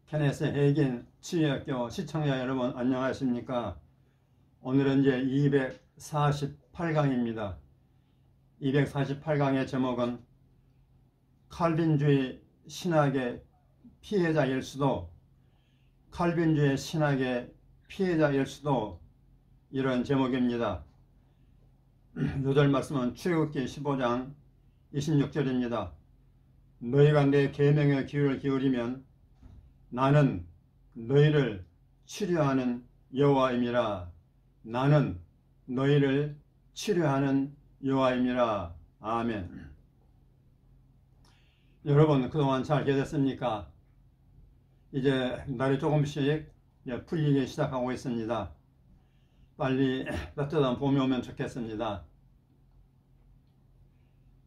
케네스 헤긴 치유학교 시청자 여러분 안녕하십니까? 오늘은 이제 248강입니다. 248강의 제목은 칼빈주의 신학의 피해자일 수도, 칼빈주의 신학의 피해자일 수도, 이런 제목입니다. 요절 말씀은 출애굽기 15장 26절입니다. 너희가 내 계명의 귀를 기울이면 나는 너희를 치료하는 여호와임이라. 나는 너희를 치료하는 여호와임이라. 아멘. 여러분, 그동안 잘 계셨습니까? 이제 날이 조금씩 풀리기 시작하고 있습니다. 빨리 따뜻한 봄이 오면 좋겠습니다.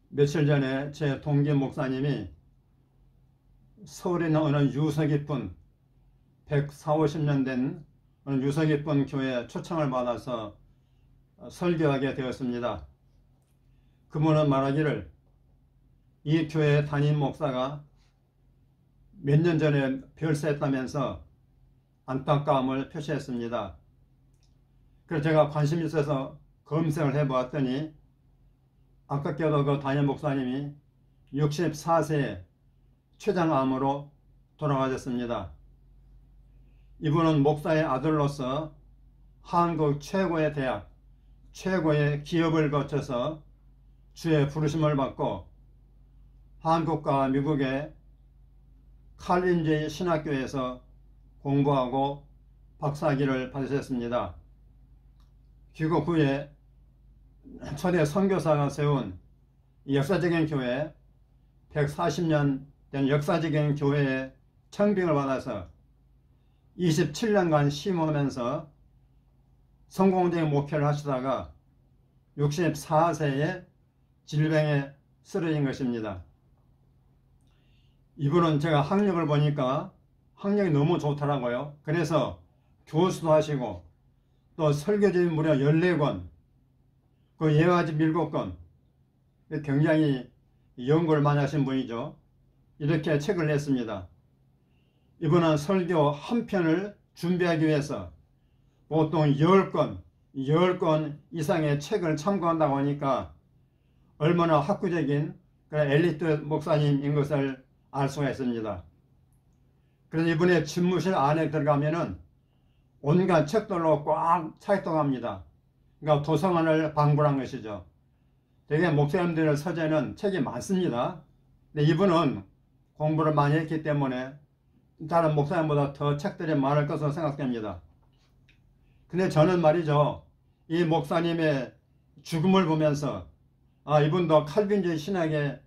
며칠 전에 제 동기 목사님이 서울에 있는 어느 유서 깊은 140~150년 된 어느 유서 깊은 교회에 초청을 받아서 설교하게 되었습니다. 그분은 말하기를 이 교회 담임 목사가 몇 년 전에 별세했다면서 안타까움을 표시했습니다. 그래서 제가 관심이 있어서 검색을 해보았더니 안타깝게도 그 담임 목사님이 64세에 췌장암으로 돌아가셨습니다. 이분은 목사의 아들로서 한국 최고의 대학, 최고의 기업을 거쳐서 주의 부르심을 받고 한국과 미국의 칼빈주의 신학교에서 공부하고 박사학위를 받으셨습니다. 귀국 후에 초대 선교사가 세운 역사적인 교회, 140년 된 역사적인 교회에 청빙을 받아서 27년간 심으면서 성공적인 목회를 하시다가 64세에 질병에 쓰러진 것입니다. 이분은 제가 학력을 보니까 학력이 너무 좋더라고요. 그래서 교수도 하시고 또 설교집이 무려 14권, 그 예화집 7권, 굉장히 연구를 많이 하신 분이죠. 이렇게 책을 냈습니다. 이분은 설교 한 편을 준비하기 위해서 보통 10권 이상의 책을 참고한다고 하니까 얼마나 학구적인 엘리트 목사님인 것을 알 수가 있습니다. 그래서 이분의 집무실 안에 들어가면은 온갖 책들로 꽉 차있다고 합니다. 그러니까 도서관을 방불한 것이죠. 되게 목사님들의 서재는 책이 많습니다. 근데 이분은 공부를 많이 했기 때문에 다른 목사님보다 더 책들이 많을 것으로 생각됩니다. 근데 저는 말이죠, 이 목사님의 죽음을 보면서 이분도 칼빈주의 신학의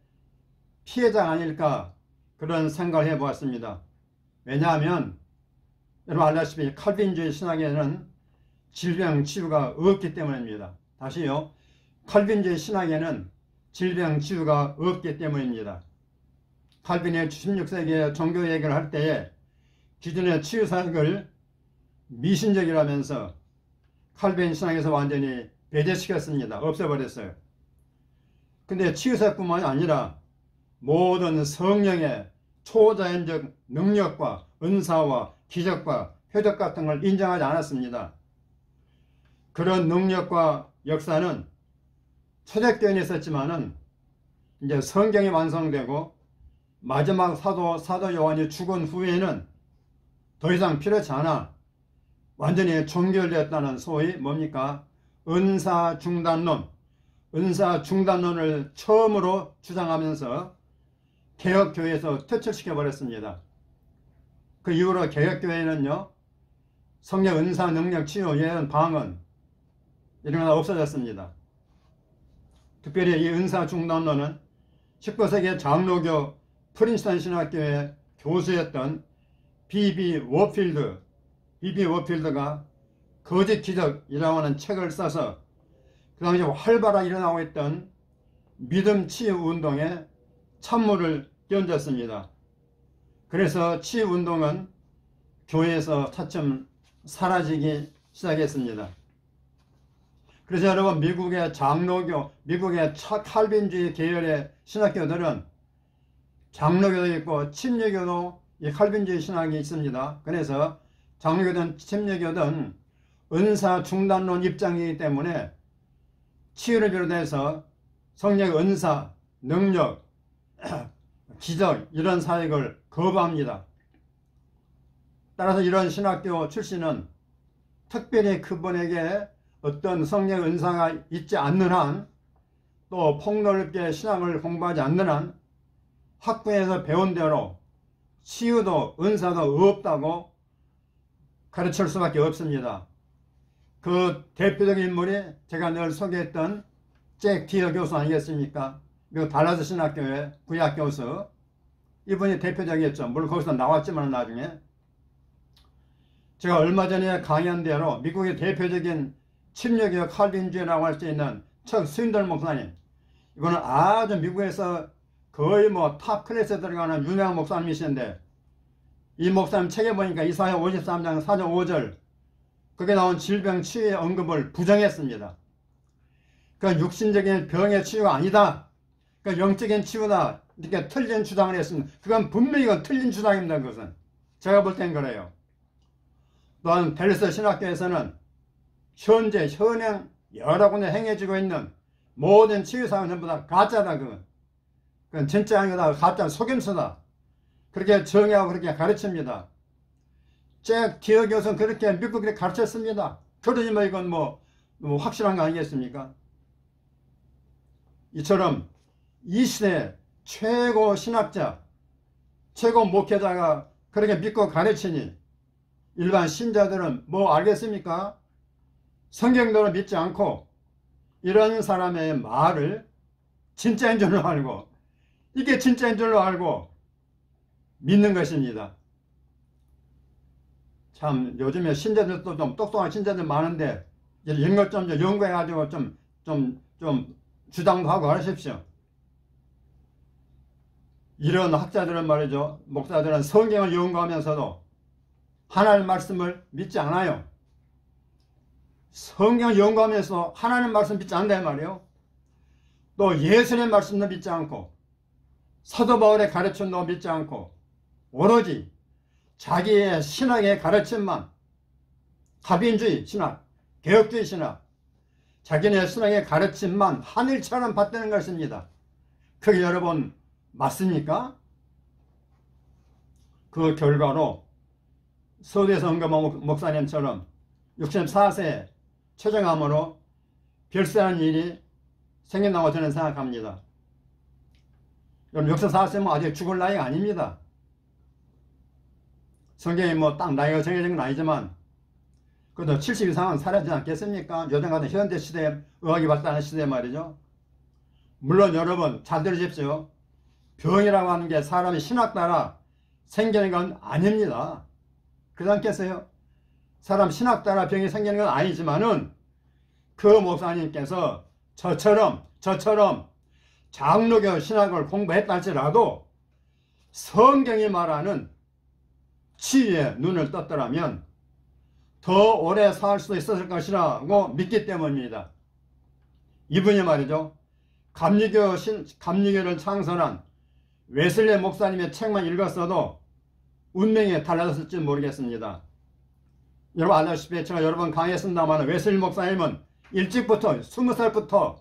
피해자가 아닐까 그런 생각을 해보았습니다. 왜냐하면 여러분 알다시피 칼빈주의 신학에는 질병 치유가 없기 때문입니다. 다시요, 칼빈주의 신학에는 질병 치유가 없기 때문입니다. 칼빈의 16세기의 종교 얘기를 할 때에 기존의 치유 사역을 미신적이라면서 칼빈 신학에서 완전히 배제시켰습니다. 없애버렸어요. 근데 치유 사역뿐만 아니라 모든 성령의 초자연적 능력과 은사와 기적과 표적 같은 걸 인정하지 않았습니다. 그런 능력과 역사는 초대교회에 있었지만은 이제 성경이 완성되고 마지막 사도 요한이 죽은 후에는 더 이상 필요치 않아 완전히 종결되었다는 소위 뭡니까? 은사 중단론을 처음으로 주장하면서 개혁교회에서 퇴출시켜 버렸습니다. 그 이후로 개혁교회는요, 성령 은사 능력 치유 예언 방언 이런 건 없어졌습니다. 특별히 이 은사 중단론은 19세기 장로교 프린스턴 신학교의 교수였던 B.B. 워필드가 거짓 기적이라고 하는 책을 써서 그 당시 활발하게 일어나고 있던 믿음 치유 운동에 찬물을 끼얹었습니다. 그래서 치유 운동은 교회에서 차츰 사라지기 시작했습니다. 그래서 여러분, 미국의 장로교, 미국의 칼빈주의 계열의 신학교들은 장로교도 있고 침례교도 이 칼빈주의 신학이 있습니다. 그래서 장로교든 침례교든 은사 중단론 입장이기 때문에 치유를 비롯해서 성령의 은사, 능력, 기적 이런 사역을 거부합니다. 따라서 이런 신학교 출신은 특별히 그분에게 어떤 성령의 은사가 있지 않는 한, 또 폭넓게 신학을 공부하지 않는 한 학부에서 배운 대로 치유도 은사도 없다고 가르칠 수밖에 없습니다. 그 대표적인 인물이 제가 늘 소개했던 잭 디어 교수 아니겠습니까? 미국 달라스 신학교의 구약 교수. 이분이 대표적이었죠. 물론 거기서 나왔지만 나중에. 제가 얼마 전에 강의한 대로 미국의 대표적인 침례교 칼빈주의라고 할 수 있는 척 스윈들 목사님. 이거는 아주 미국에서 거의 뭐 탑 클래스에 들어가는 유명한 목사님이신데, 이 목사님 책에 보니까 이사야 53장 4절 5절 거기에 나온 질병 치유의 언급을 부정했습니다. 그 육신적인 병의 치유가 아니다. 그 영적인 치유다. 이렇게 틀린 주장을 했습니다. 그건 분명히 틀린 주장입니다. 그것은 제가 볼 땐 그래요. 또한 댈러스 신학교에서는 현재 현행 여러 군데 행해지고 있는 모든 치유사항은 전부 다 가짜다. 그건 진짜 아니다. 가짜 속임수다. 그렇게 정의하고 그렇게 가르칩니다. 잭 디어 교수는 그렇게 믿고 그렇게 가르쳤습니다. 그러니 뭐 이건 뭐 확실한 거 아니겠습니까? 이처럼 이 시대 최고 신학자, 최고 목회자가 그렇게 믿고 가르치니 일반 신자들은 뭐 알겠습니까? 성경대로 믿지 않고 이런 사람의 말을 진짜인 줄로 알고, 이게 진짜인 줄로 알고 믿는 것입니다. 참 요즘에 신자들도 좀 똑똑한 신자들 많은데 이런 것 좀 연구해가지고 좀 주장도 하고 하십시오. 이런 학자들은 말이죠, 목사들은 성경을 연구하면서도 하나님 말씀을 믿지 않아요. 성경을 연구하면서 하나님 말씀 믿지 않는단 말이에요. 또 예수의 말씀도 믿지 않고 사도 바울의 가르침도 믿지 않고 오로지 자기의 신학의 가르침만, 가빈주의 신학, 개혁주의 신학, 자기네 신학의 가르침만 하늘처럼 받드는 것입니다. 그게 여러분 맞습니까? 그 결과로 서울대 성검 목사님처럼 64세 최정암으로 별세하는 일이 생긴다고 저는 생각합니다. 여러분 64세면 아직 죽을 나이가 아닙니다. 성경이 뭐 딱 나이가 정해진 건 아니지만 그래도 70 이상은 살아야지 않겠습니까? 요즘 같은 현대 시대에 의학이 발달하는 시대에 말이죠. 물론 여러분 잘 들으십시오. 병이라고 하는 게 사람의 신학 따라 생기는 건 아닙니다. 그렇지 않겠어요? 사람 신학 따라 병이 생기는 건 아니지만은 그 목사님께서 저처럼 장로교 신학을 공부했다 할지라도 성경이 말하는 치유에 눈을 떴더라면 더 오래 살 수도 있었을 것이라고 믿기 때문입니다. 이분이 말이죠, 감리교를 창설한 웨슬리 목사님의 책만 읽었어도 운명이 달라졌을지 모르겠습니다. 여러분 알다시피 제가 여러 번 강의했습니다만 웨슬리 목사님은 일찍부터 20살부터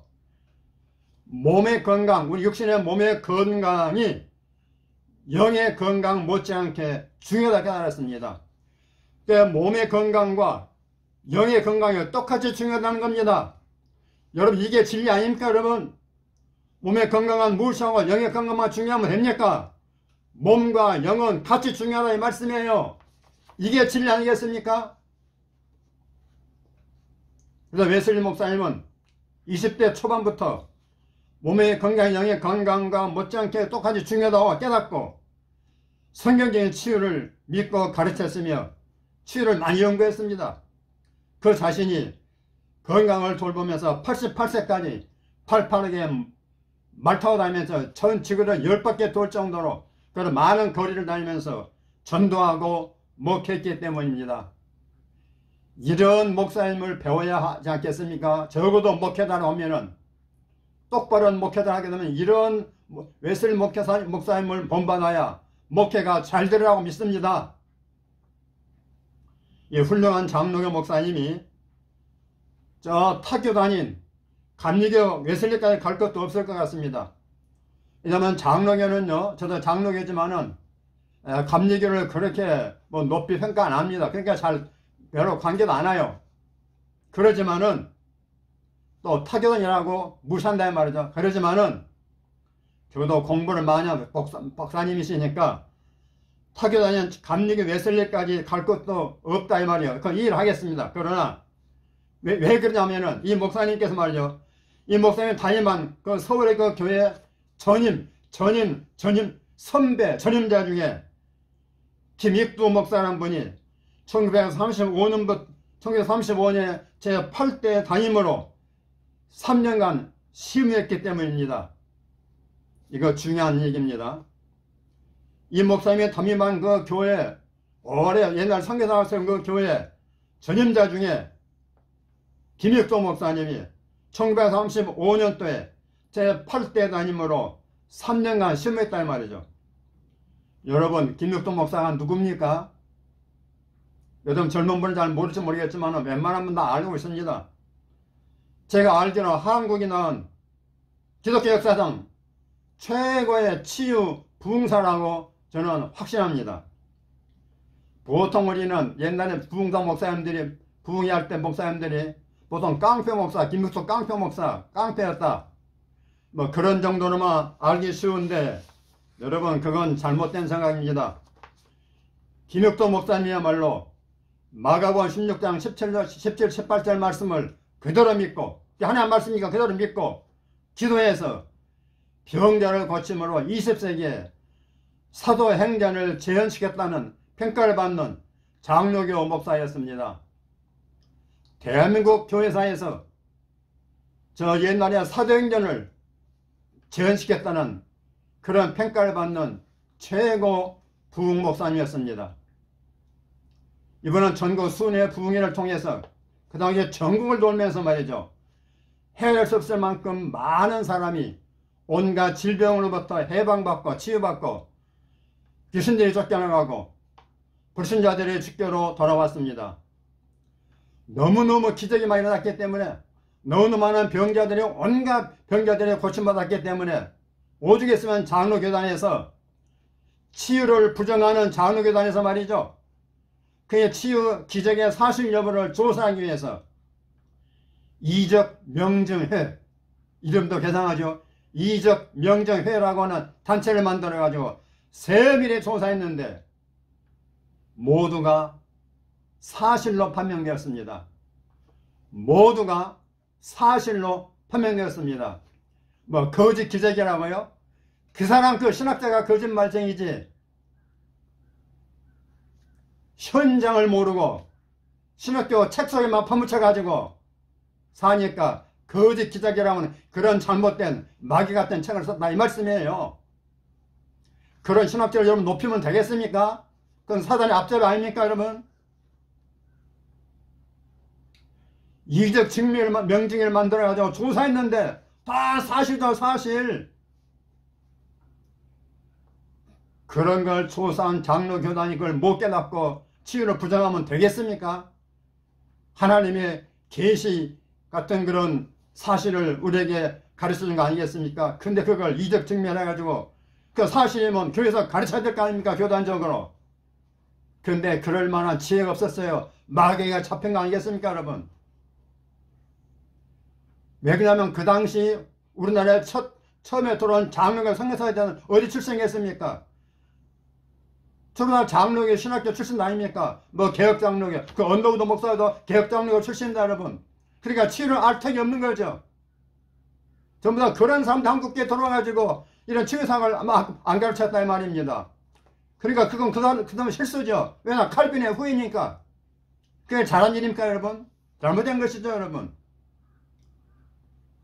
몸의 건강, 우리 육신의 몸의 건강이 영의 건강 못지않게 중요하다고 깨달았습니다. 몸의 건강과 영의 건강이 똑같이 중요하다는 겁니다. 여러분 이게 진리 아닙니까? 여러분 몸의 건강은 무시하고 영의 건강만 중요하면 됩니까? 몸과 영은 같이 중요하다 이 말씀이에요. 이게 진리 아니겠습니까? 그래서 웨슬리 목사님은 20대 초반부터 몸의 건강, 영의 건강과 못지않게 똑같이 중요하다고 깨닫고 성경적인 치유를 믿고 가르쳤으며 치유를 많이 연구했습니다. 그 자신이 건강을 돌보면서 88세까지 팔팔하게 말 타고 다니면서 전 지구를 10바퀴 돌 정도로 그런 많은 거리를 다니면서 전도하고 목회했기 때문입니다. 이런 목사님을 배워야 하지 않겠습니까? 적어도 목회자를 오면은 똑바른 목회자를 하게 되면 이런 웨슬리 목사님을 본받아야 목회가 잘 되리라고 믿습니다. 이 훌륭한 장로교 목사님이 저 타교단인 감리교 웨슬리까지 갈 것도 없을 것 같습니다. 왜냐하면 장로교는요, 저도 장로교지만은 감리교를 그렇게 뭐 높이 평가 안 합니다. 그러니까 잘 별로 관계도 안 와요. 그러지만은 또 타교단이라고 무시한다 말이죠. 그러지만은 저도 공부를 많이 하고 박사님이시니까 타교단인 감리교 웨슬리까지 갈 것도 없다 이 말이에요. 그건 이해를 하겠습니다. 그러나 왜 그러냐면은 이 목사님께서 말이죠. 이 목사님 담임한 그 서울의 그 교회 전임 선배 전임자 중에 김익두 목사라는 분이 1935년에 제 8대 담임으로 3년간 심의했기 때문입니다. 이거 중요한 얘기입니다. 이 목사님이 담임한 그 교회, 오래 옛날 선교사가 세운 그 교회 전임자 중에 김익도 목사님이 1935년도에 제 8대 담임으로 3년간 심의했다 이 말이죠. 여러분, 김익도 목사가 누굽니까? 요즘 젊은 분은 잘 모를지 모르겠지만 웬만한 분 다 알고 있습니다. 제가 알기로 한국이 낳은 기독교 역사상 최고의 치유 부흥사라고 저는 확신합니다. 보통 우리는 옛날에 부흥사 목사님들이 부흥회할 때 목사님들이 보통 깡패 목사, 김익도 깡패 목사, 깡패였다. 뭐 그런 정도로만 알기 쉬운데 여러분 그건 잘못된 생각입니다. 김익도 목사님이야말로 마가복음 16장 17, 18절 말씀을 그대로 믿고 하나님 말씀이니까 그대로 믿고 기도해서 병자를 고침으로 20세기에 사도행전을 재현시켰다는 평가를 받는 장로교 목사였습니다. 대한민국 교회사에서 저 옛날에 사도행전을 재현시켰다는 그런 평가를 받는 최고 부흥 목사님이었습니다. 이번은 전국 순회 부흥회를 통해서 그 당시에 전국을 돌면서 말이죠. 헤아릴 수 없을 만큼 많은 사람이 온갖 질병으로부터 해방받고 치유받고 귀신들이 쫓겨나가고 불신자들의 직교로 돌아왔습니다. 너무너무 기적이 많이 일어났기 때문에 너무 많은 병자들이 온갖 병자들이 고침받았기 때문에 오죽 했으면 장로교단에서 치유를 부정하는 장로교단에서 말이죠. 그의 치유 기적의 사실 여부를 조사하기 위해서 이적 명증회, 이름도 개상하죠. 이적 명증회라고 하는 단체를 만들어 가지고 세밀히 조사했는데 모두가 사실로 판명되었습니다. 모두가 사실로 판명되었습니다. 뭐 거짓 기적이라고요? 그 사람 그 신학자가 거짓말쟁이지 현장을 모르고 신학교 책 속에만 파묻혀 가지고 사니까 거짓 기적이라고 하는 그런 잘못된 마귀 같은 책을 썼다 이 말씀이에요. 그런 신학자를 여러분 높이면 되겠습니까? 그건 사단의 앞잡이 아닙니까 여러분? 이적 증명을 명증을 만들어 가지고 조사했는데 다 사실이다 사실. 그런 걸 조사한 장로교단이 그걸 못 깨닫고 치유를 부정하면 되겠습니까? 하나님의 계시 같은 그런 사실을 우리에게 가르쳐준 거 아니겠습니까? 근데 그걸 이적 증명해가지고 그 사실이면 교회에서 가르쳐야 될 거 아닙니까? 교단적으로. 근데 그럴 만한 지혜가 없었어요. 마귀가 잡힌 거 아니겠습니까 여러분? 왜 그러냐면 그 당시 우리나라에 처음에 들어온 장로교 성교사들은 어디 출생했습니까? 초등학교 장로교 신학교 출신 아닙니까? 뭐 개혁장로교 그 언더우드 목사도 개혁장로교 출신이다 여러분. 그러니까 치유를 알 턱이 없는 거죠. 전부 다 그런 사람들 한국에 들어와가지고 이런 치유상을 아마 안 가르쳤다 이 말입니다. 그러니까 그건 그 다음 실수죠. 왜냐 칼빈의 후이니까. 그게 잘한 일입니까 여러분? 잘못된 것이죠 여러분.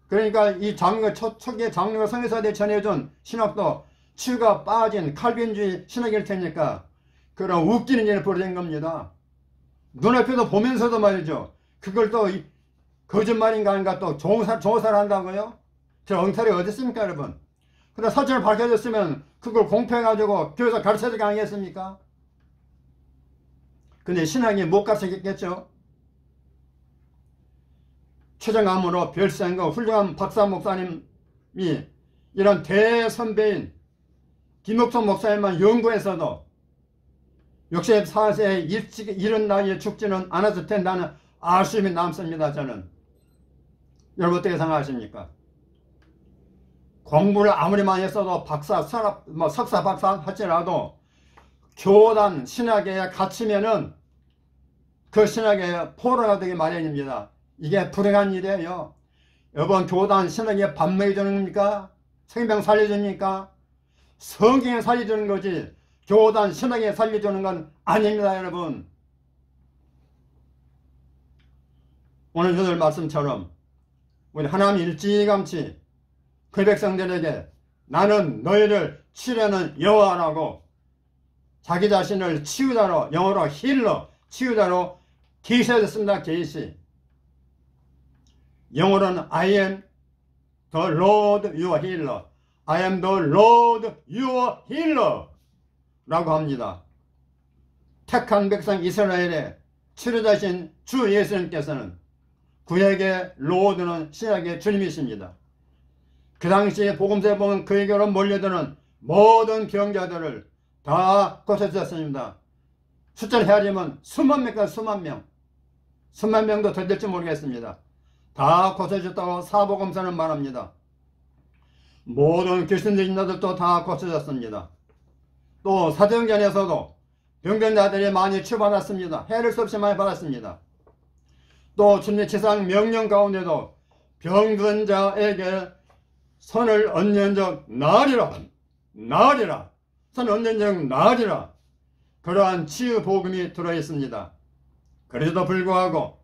그러니까 이 장로가 초기에 장로가 성교사들이 전해준 신학도 치유가 빠진 칼빈주의 신학일 테니까 그런 웃기는 일을 벌여진 겁니다. 눈앞에도 보면서도 말이죠. 그걸 또 거짓말인가 아닌가 또 조사를 한다고요? 저 엉터리 어디 있습니까 여러분? 근데 사실을 밝혀졌으면 그걸 공표해가지고 교회에서 가르쳐줄 게 아니겠습니까? 근데 신학이 못 가르치겠죠? 최정암으로 별세한과 훌륭한 박사 목사님이 이런 대선배인 김옥선 목사님만 연구해서도 64세에 일찍 이른 나이에 죽지는 않았을 텐다는 아쉬움이 남습니다. 저는. 여러분 어떻게 생각하십니까? 공부를 아무리 많이 했어도 박사, 석사, 박사 할지라도 교단 신학에 갇히면은 그 신학에 포로가 되기 마련입니다. 이게 불행한 일이에요. 여러분 교단 신학에 밥 먹여주는 겁니까? 생명 살려줍니까? 성경에 살려주는 거지 교단 신학에 살려주는 건 아닙니다. 여러분. 오늘 오늘 말씀처럼 우리 하나님 일찌감치 그 백성들에게 나는 너희를 치료하는 여호와라고 자기 자신을 치유자로, 영어로 힐러, 치유자로 계시하셨습니다. 계시. 영어로는 I am the Lord your healer. I am the Lord your healer 라고 합니다. 택한 백성 이스라엘의 치료자신 주 예수님께서는 그에게 로드는 신약의 주님이십니다. 그 당시에 복음서에 보면 그에게로 몰려드는 모든 병자들을 다 고쳐주셨습니다. 숫자를 헤아리면 수만 명까지 수만 명도 더 될지 모르겠습니다. 다 고쳐줬다고 사복음서는 말합니다. 모든 귀신들 인자들도 다 고쳐졌습니다. 또 사도행전에서도 병변자들이 많이 치유받았습니다. 해를 수 없이 많이 받았습니다. 또 주님의 지상 명령 가운데도 병든 자에게 손을 얹는 적 나으리라 손을 얹는 적 나으리라 그러한 치유 복음이 들어있습니다. 그래도 불구하고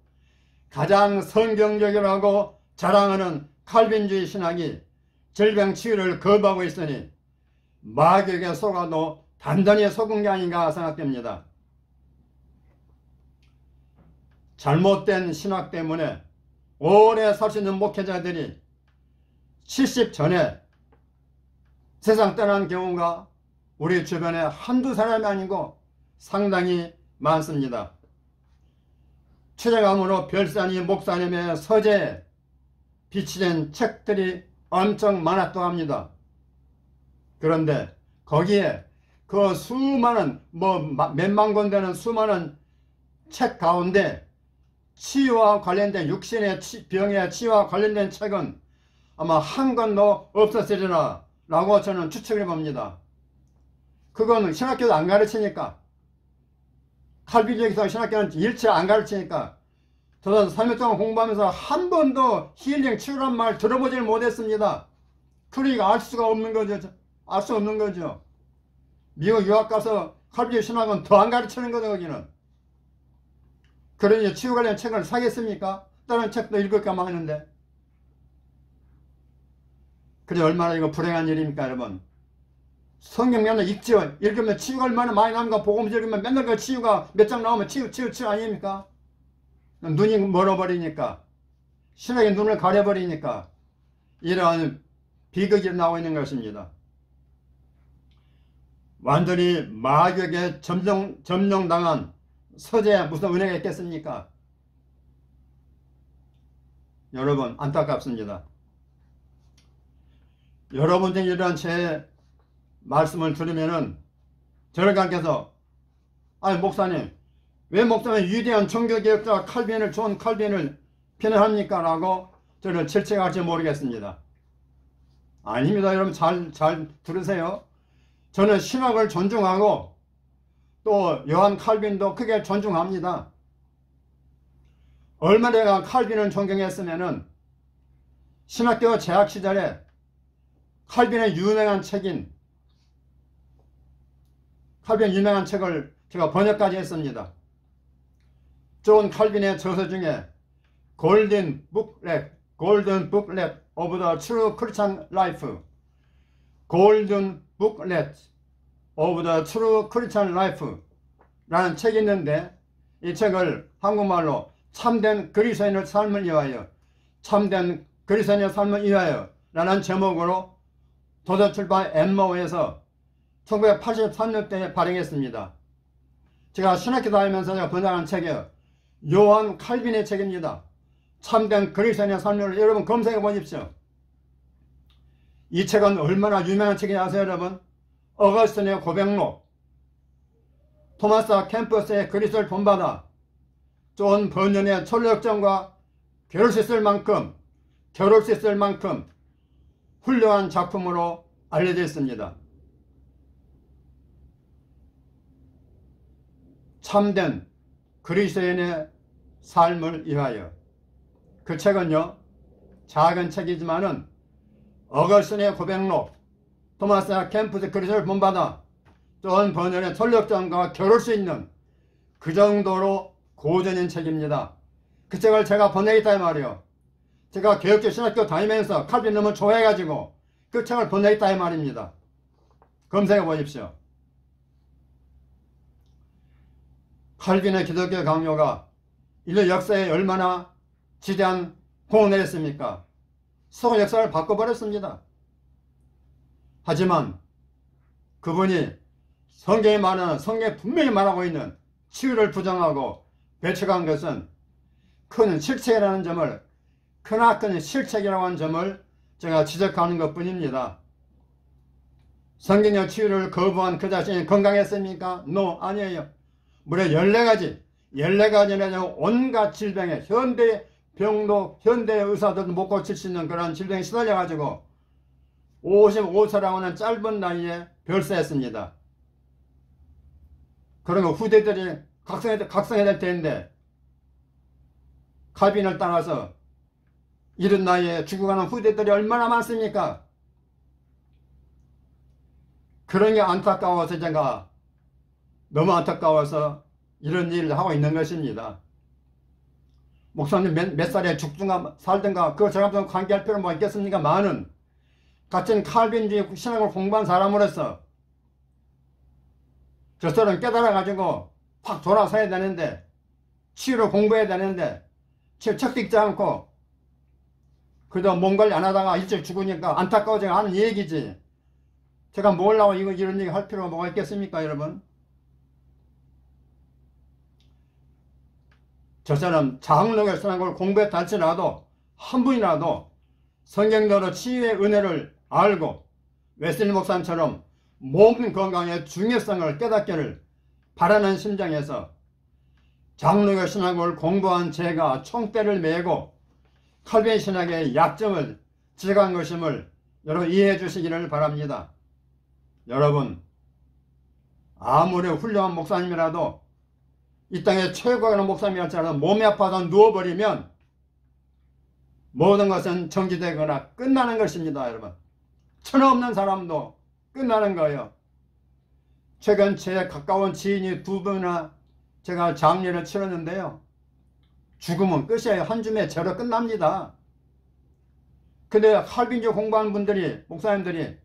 가장 성경적이라고 자랑하는 칼빈주의 신학이 질병 치유를 거부하고 있으니 마귀에게 속아도 단단히 속은 게 아닌가 생각됩니다. 잘못된 신학 때문에 오래 살 수 있는 목회자들이 70 전에 세상 떠난 경우가 우리 주변에 한두 사람이 아니고 상당히 많습니다. 최정암으로 별산이 목사님의 서재에 비치된 책들이 엄청 많았다고 합니다. 그런데 거기에 그 수많은 몇만 권 되는 수많은 책 가운데 치유와 관련된 육신의 병의 치유와 관련된 책은 아마 한 권도 없었으리라 라고 저는 추측해 봅니다. 그건 신학교도 안 가르치니까 칼빈주의에서 신학교는 일체 안 가르치니까 저는 3일 동안 공부하면서 한 번도 힐링 치유란 말 들어보질 못했습니다. 그러니까 알 수가 없는 거죠. 알 수 없는 거죠. 미국 유학 가서 칼빈주의 신학은 더 안 가르치는 거죠. 거기는. 그러니 치유 관련 책을 사겠습니까? 다른 책도 읽을까만 하는데. 그래 얼마나 이거 불행한 일입니까 여러분. 성경 맨날 읽지요. 읽으면 치유가 얼마나 많이 나는가. 복음 읽으면 맨날 그 치유가 몇 장 나오면 치유 아닙니까? 눈이 멀어버리니까 신학의 눈을 가려버리니까 이러한 비극이 나오고 있는 것입니다. 완전히 마귀에게 점령당한 서재에 무슨 은혜가 있겠습니까? 여러분 안타깝습니다. 여러분들이 이러한 제 말씀을 들으면은 저를가께서 아니 목사님 왜 목사님 위대한 종교개혁자 칼빈을 존 칼빈을 비난합니까? 라고 저를 질책할지 모르겠습니다. 아닙니다. 여러분 잘 들으세요. 저는 신학을 존중하고 또 요한 칼빈도 크게 존중합니다. 얼마나 내가 칼빈을 존경했으면은 신학교 재학 시절에 칼빈의 유명한 책을 제가 번역까지 했습니다. 존 칼빈의 저서 중에 골든 북렛 오브 더 트루 크리스천 라이프 골든 북렛 오브 더 트루 크리스천 라이프 라는 책이 있는데 이 책을 한국말로 참된 그리스도인의 삶을 위하여 라는 제목으로 도서출판 엠마오에서 1983년대에 발행했습니다. 제가 신학교 다니면서 제가 번역한 책이에요. 요한 칼빈의 책입니다. 참된 그리스도인의 삶을 여러분 검색해 보십시오. 이 책은 얼마나 유명한 책인지 아세요 여러분? 어거스틴의 고백록, 토마스 캠퍼스의 그리스도를 본받아, 존 버년의 철력전과 겨룰 수 있을 만큼 훌륭한 작품으로 알려져 있습니다. 참된 그리스도인의 삶을 위하여. 그 책은요, 작은 책이지만은 어거스틴의 고백록, 토마스 캠퍼스 그리스도를 본받아, 존 버년의 철력전과 겨룰 수 있는 그 정도로 고전인 책입니다. 그 책을 제가 번역했다 이 말이에요. 제가 개혁교 신학교 다니면서 칼빈 너무 좋아해가지고 그 책을 번역했다 이 말입니다. 검색해 보십시오. 칼빈의 기독교 강요가 인류 역사에 얼마나 지대한 공을 내렸습니까? 서구 역사를 바꿔버렸습니다. 하지만 그분이 성경에 분명히 말하고 있는 치유를 부정하고 배척한 것은 큰 실책이라는 점을, 크나큰 실책이라고 하는 점을 제가 지적하는 것 뿐입니다. 성경의 치유를 거부한 그 자신이 건강했습니까? No, 아니에요. 무려 14가지나 온갖 질병에, 현대 병도, 현대 의사들도 못 고칠 수 있는 그런 질병에 시달려가지고 55세라고 하는 짧은 나이에 별세했습니다. 그러면 후대들이 각성해야 될 텐데, 칼빈을 따라서 이런 나이에 죽어가는 후대들이 얼마나 많습니까? 그런 게 안타까워서 제가 너무 안타까워서 이런 일을 하고 있는 것입니다. 목사님 몇 살에 죽든가 살든가 그거 저랑 관계할 필요는 뭐 있겠습니까? 많은 같은 칼빈주의 신학을 공부한 사람으로서 저 사람 깨달아가지고 확 돌아서야 되는데, 치유를 공부해야 되는데 치유 책도 읽지 않고 그저 몸 관리 안 하다가 일찍 죽으니까 안타까워서 하는 얘기지. 제가 뭐라고 이런 얘기 할 필요가 뭐가 있겠습니까 여러분? 저 사람 장로교 신학을 공부했다 할지라도 한 분이라도 성경대로 치유의 은혜를 알고 웨슬리 목사님처럼 몸 건강의 중요성을 깨닫기를 바라는 심정에서 장로교 신학을 공부한 제가 총대를 메고 칼빈 신학의 약점을 지적한 것임을 여러분 이해해 주시기를 바랍니다. 여러분, 아무리 훌륭한 목사님이라도 이 땅에 최고의 목사님이랄지라도 몸이 아파서 누워버리면 모든 것은 정지되거나 끝나는 것입니다. 여러분, 천없는 사람도 끝나는 거예요. 최근 제 가까운 지인이 2분이나 제가 장례를 치렀는데요, 죽으면 끝이에요. 한 줌에 죄로 끝납니다. 근데 칼빈주 공부하는 분들이, 목사님들이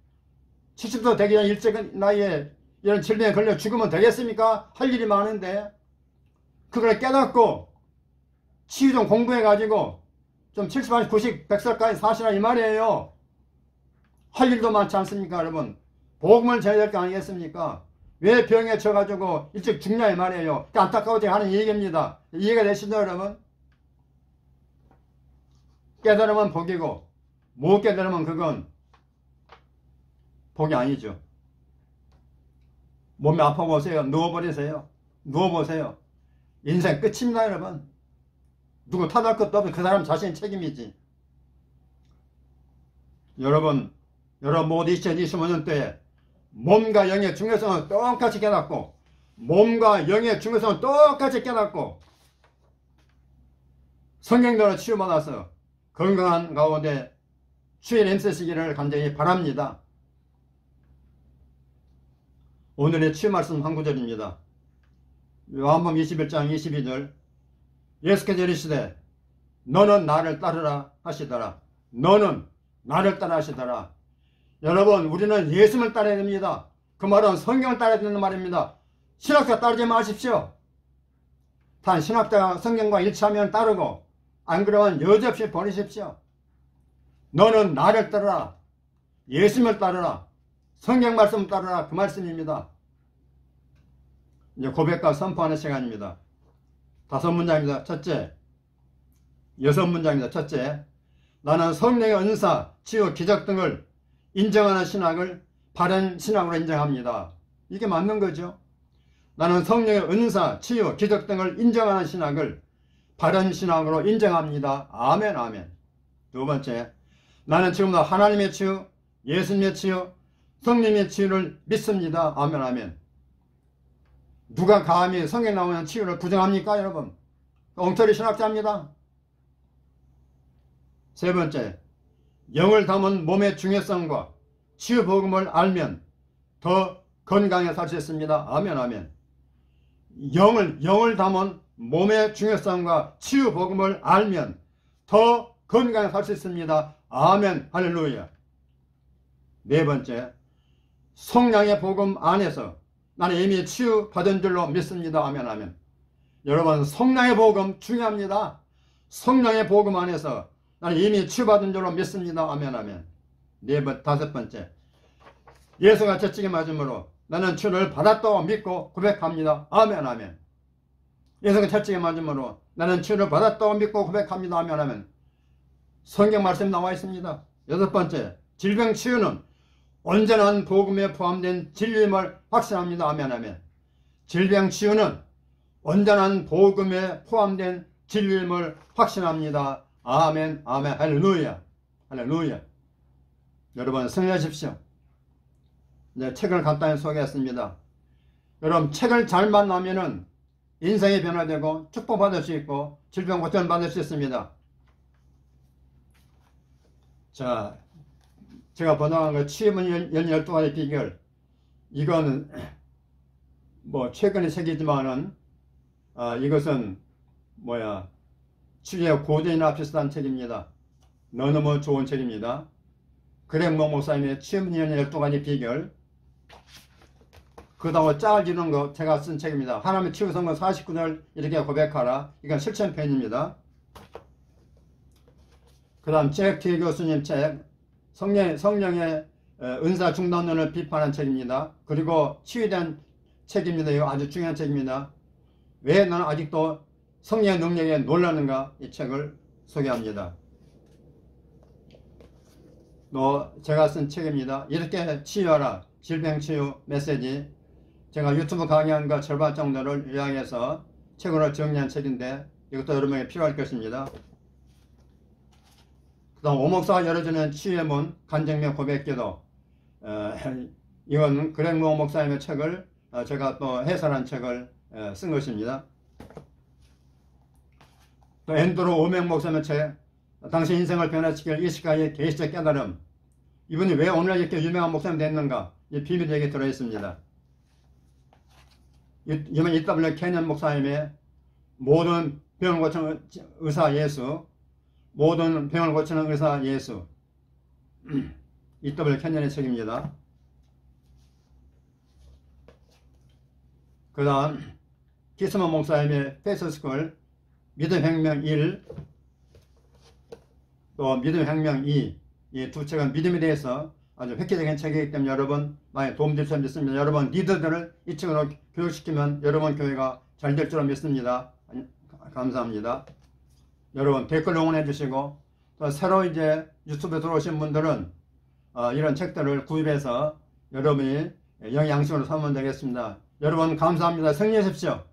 70도 되기 전 일찍 나이에 이런 질병에 걸려 죽으면 되겠습니까? 할 일이 많은데 그걸 깨닫고 치유 좀 공부해가지고 좀 70, 80, 90, 100살까지 사시라 이 말이에요. 할 일도 많지 않습니까 여러분? 복음을 전해야 될 거 아니겠습니까? 왜 병에 쳐가지고 일찍 죽냐 이 말이에요. 안타까워서 하는 얘기입니다. 이해가 되시죠 여러분? 깨달으면 복이고 못 깨달으면 그건 복이 아니죠. 몸이 아파보세요. 누워버리세요. 누워보세요. 인생 끝입니다 여러분. 누구 탓할 것도 없고 그 사람 자신의 책임이지. 여러분 모두 2025년도에 몸과 영의 중요성을 똑같이 깨닫고, 몸과 영의 중요성을 똑같이 깨닫고 성경대로 치유받아서 건강한 가운데 주의 힘쓰시기를 간절히 바랍니다. 오늘의 치유 말씀 한 구절입니다. 요한복음 21장 22절, 예수께서 이르시되 너는 나를 따르라 하시더라. 너는 나를 따라 하시더라. 여러분, 우리는 예수를 따라야 됩니다. 그 말은 성경을 따라야 된다는 말입니다. 신학자 따르지 마십시오. 단 신학자가 성경과 일치하면 따르고 안 그러면 여지없이 버리십시오. 너는 나를 따르라. 예수님을 따르라. 성경 말씀을 따르라. 그 말씀입니다. 이제 고백과 선포하는 시간입니다. 5문장입니다. 첫째, 6문장입니다. 첫째, 나는 성령의 은사, 치유, 기적 등을 인정하는 신학을 바른 신학으로 인정합니다. 이게 맞는 거죠. 나는 성령의 은사, 치유, 기적 등을 인정하는 신학을 바른 신학으로 인정합니다. 아멘, 아멘. 두 번째, 나는 지금도 하나님의 치유, 예수님의 치유, 성령의 치유를 믿습니다. 아멘, 아멘. 누가 감히 성경에 나오는 치유를 부정합니까, 여러분? 엉터리 신학자입니다. 세 번째, 영을 담은 몸의 중요성과 치유 복음을 알면 더 건강에 살 수 있습니다. 아멘, 아멘. 영을 담은 몸의 중요성과 치유 복음을 알면 더 건강에 살 수 있습니다. 아멘, 할렐루야. 네 번째, 성령의 복음 안에서 나는 이미 치유받은 줄로 믿습니다. 아멘, 아멘. 여러분, 성령의 복음 중요합니다. 성령의 복음 안에서 나는 이미 치유받은 줄로 믿습니다. 아멘, 아멘. 다섯 번째, 예수가 채찍에 맞음으로 나는 치유를 받았다고 믿고 고백합니다. 아멘, 아멘. 예수가 채찍에 맞음으로 나는 치유를 받았다고 믿고 고백합니다. 아멘, 아멘. 성경 말씀 나와 있습니다. 여섯 번째, 질병 치유는 온전한 복음에 포함된 진리임을 확신합니다. 아멘, 아멘. 질병 치유는 온전한 복음에 포함된 진리임을 확신합니다. 아멘, 아멘, 할렐루야, 할렐루야. 여러분, 승리하십시오. 이제 책을 간단히 소개했습니다. 여러분, 책을 잘 만나면은 인생이 변화되고 축복받을 수 있고 질병 고침을 받을 수 있습니다. 자, 제가 번역한 거 치유는 12가지 비결. 이거는 뭐 최근의 책이지만은 이것은 치유의 고전이나 비슷한 책입니다. 너무 좋은 책입니다. 그렉 목사님의 치유는 12가지 비결. 그다음에 짜지는 거 제가 쓴 책입니다. 하나님의 치유 성경 49절 이렇게 고백하라. 이건 실천편입니다. 그 다음 잭티 교수님 책 성령의 은사 중단론을 비판한 책입니다. 그리고 치유된 책입니다. 이거 아주 중요한 책입니다. 왜 나는 아직도 성령의 능력에 놀라는가, 이 책을 소개합니다. 또 제가 쓴 책입니다. 이렇게 치유하라, 질병치유 메시지. 제가 유튜브 강의한 것 절반 정도를 요약해서 책으로 정리한 책인데 이것도 여러분에게 필요할 것입니다. 그 다음 오목사가 열어주는 치유의 문 간증명 고백기도, 이건 그렉 목사님의 책을 제가 또 해설한 책을 쓴 것입니다. 또 앤드루 오명 목사님의 책 당신 인생을 변화시킬 이시카의 계시적 깨달음. 이분이 왜 오늘 이렇게 유명한 목사님이 됐는가, 이 비밀이 여기 들어있습니다. 이번 E.W. 캐년 목사님의 모든 병을 고치는 의사 예수, 모든 병을 고치는 의사 예수, E.W. 캐년의 책입니다. 그 다음 기스먼 목사님의 페이스스쿨 믿음혁명 1, 또 믿음혁명 2, 이 두 책은 믿음에 대해서 아주 획기적인 책이기 때문에 여러분 많이 도움될 줄 믿습니다. 여러분 리더들을 이 책으로 교육시키면 여러분 교회가 잘 될 줄 믿습니다. 감사합니다. 여러분 댓글 응원해 주시고, 또 새로 이제 유튜브에 들어오신 분들은 이런 책들을 구입해서 여러분이 영양식으로 삼으면 되겠습니다. 여러분 감사합니다. 승리하십시오.